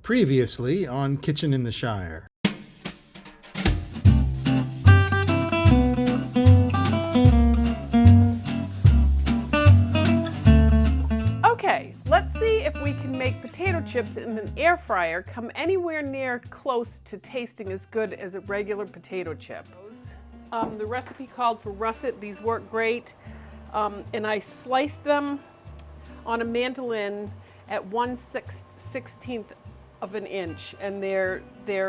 Previously on Kitchen in the Shire. Okay, let's see if we can make potato chips in an air fryer come anywhere near close to tasting as good as a regular potato chip. The recipe called for russet. These work great. And I sliced them on a mandolin at 1/16 of an inch, and they're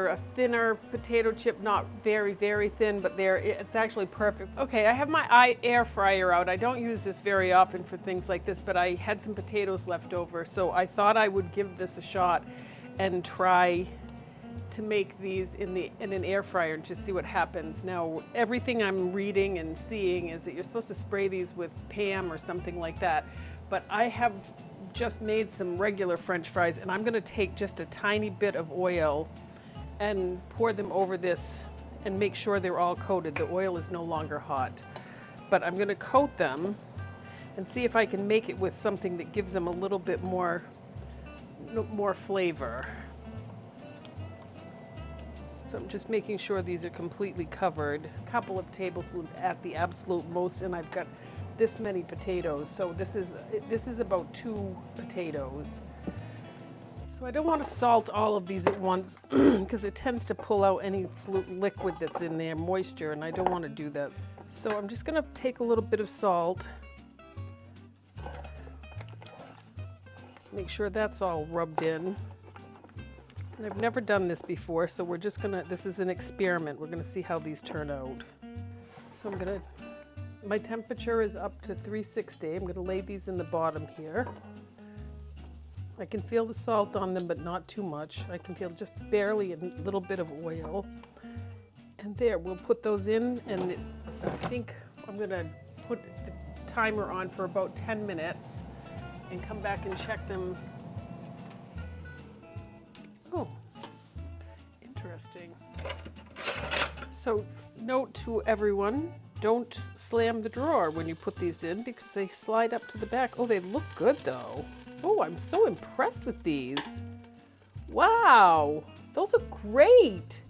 a thinner potato chip, not very, very thin, but it's actually perfect. Okay, I have my air fryer out. I don't use this very often for things like this, but I had some potatoes left over, so I thought I would give this a shot and try to make these in an air fryer and just see what happens. Now, everything I'm reading and seeing is that you're supposed to spray these with Pam or something like that, but I have just made some regular French fries, and I'm gonna take just a tiny bit of oil and pour them over this and make sure they're all coated. The oil is no longer hot, but I'm gonna coat them and see if I can make it with something that gives them a little bit more flavor. So I'm just making sure these are completely covered. A couple of tablespoons at the absolute most, and I've got this many potatoes. So this is about 2 potatoes. So I don't want to salt all of these at once because it tends to pull out any liquid that's in there, moisture, and I don't want to do that. So I'm just gonna take a little bit of salt. Make sure that's all rubbed in. And I've never done this before, so we're just gonna, this is an experiment. We're gonna see how these turn out. So my temperature is up to 360. I'm gonna lay these in the bottom here. I can feel the salt on them, but not too much. I can feel just barely a little bit of oil. And there, we'll put those in, and I think I'm gonna put the timer on for about 10 minutes and come back and check them. Oh, interesting. So note to everyone, don't slam the drawer when you put these in because they slide up to the back. Oh, they look good though. Oh, I'm so impressed with these. Wow, those are great.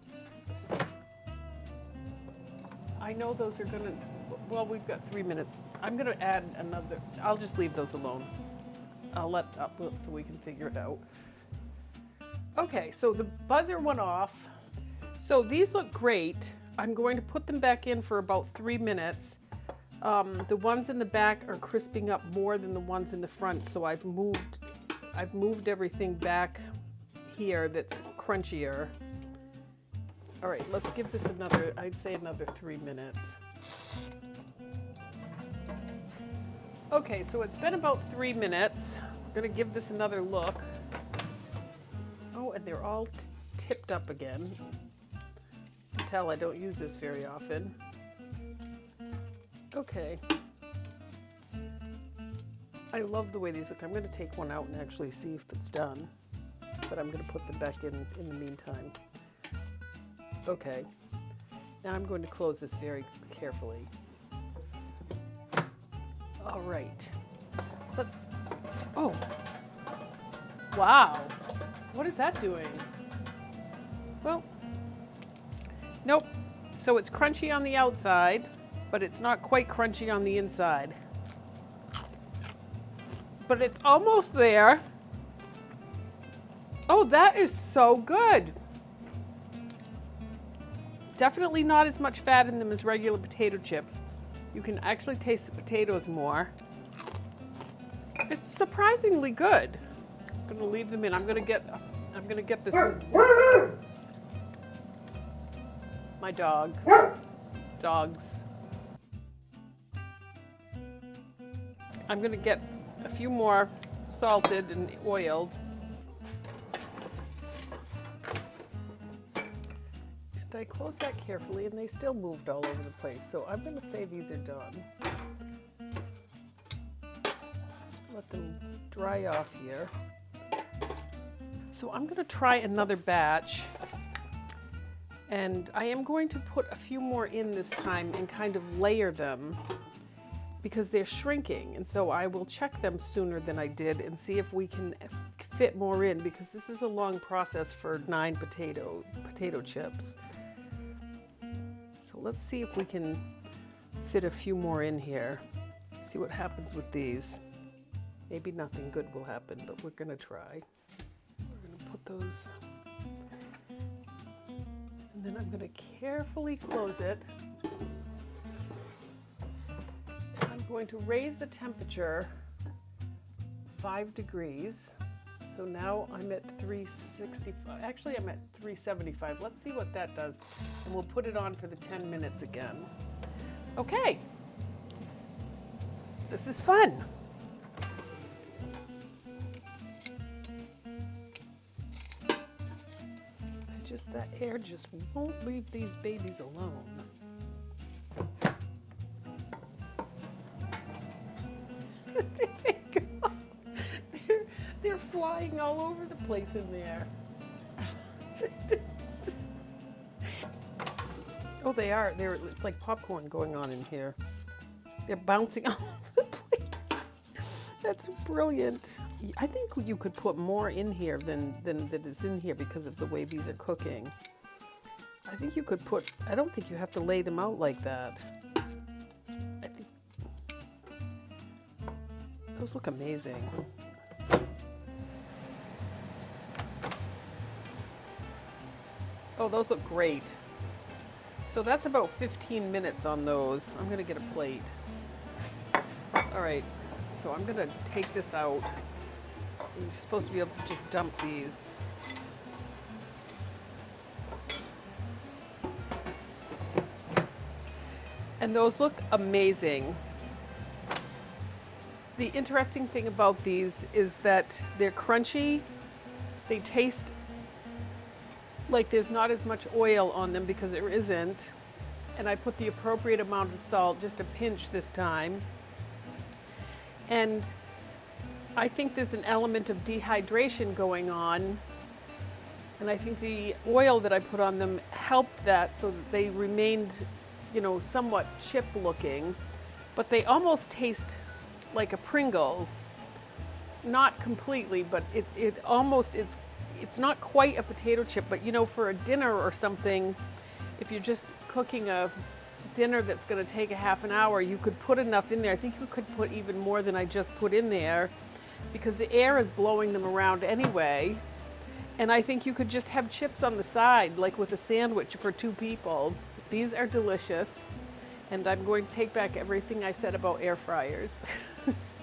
I know those are gonna, well, we've got 3 minutes. I'm gonna add another, I'll just leave those alone. I'll let up so we can figure it out. Okay, so the buzzer went off. So these look great. I'm going to put them back in for about 3 minutes. The ones in the back are crisping up more than the ones in the front, so I've moved everything back here that's crunchier. All right, let's give this another, I'd say another 3 minutes. Okay, so it's been about 3 minutes. I'm gonna give this another look. Oh, and they're all tipped up again. You can tell I don't use this very often. Okay. I love the way these look. I'm going to take one out and actually see if it's done, but I'm going to put them back in the meantime. Okay. Now I'm going to close this very carefully. All right. Oh. Wow. What is that doing? Well, nope. So it's crunchy on the outside, but it's not quite crunchy on the inside. But it's almost there. Oh, that is so good. Definitely not as much fat in them as regular potato chips. You can actually taste the potatoes more. It's surprisingly good. I'm gonna leave them in. I'm gonna get this. My dogs. I'm gonna get a few more salted and oiled. And I closed that carefully, and they still moved all over the place. So I'm gonna say these are done. Let them dry off here. So I'm gonna try another batch, and I am going to put a few more in this time and kind of layer them because they're shrinking, and so I will check them sooner than I did and see if we can fit more in because this is a long process for 9 potato chips. So let's see if we can fit a few more in here. See what happens with these. Maybe nothing good will happen, but we're gonna try. We're gonna put those, and then I'm gonna carefully close it. I'm going to raise the temperature 5 degrees. So now I'm at 365. Actually, I'm at 375. Let's see what that does. And we'll put it on for the 10 minutes again. Okay. This is fun. That air just won't leave these babies alone. There they go. They're flying all over the place in there. Oh, they are. It's like popcorn going on in here. They're bouncing all over the place. That's brilliant. I think you could put more in here than that is in here because of the way these are cooking. I think you could put, I don't think you have to lay them out like that. I think those look amazing. Oh, those look great. So that's about 15 minutes on those. I'm gonna get a plate. All right, so I'm gonna take this out. You're supposed to be able to just dump these. And those look amazing. The interesting thing about these is that they're crunchy. They taste like there's not as much oil on them because there isn't. And I put the appropriate amount of salt, just a pinch this time. And I think there's an element of dehydration going on, and I think the oil that I put on them helped that so that they remained, you know, somewhat chip looking, but they almost taste like a Pringles. Not completely, but it's not quite a potato chip, but you know, for a dinner or something, if you're just cooking a dinner that's going to take a half an hour, you could put enough in there. I think you could put even more than I just put in there, because the air is blowing them around anyway. And I think you could just have chips on the side, like with a sandwich for 2 people. These are delicious, and I'm going to take back everything I said about air fryers.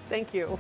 Thank you.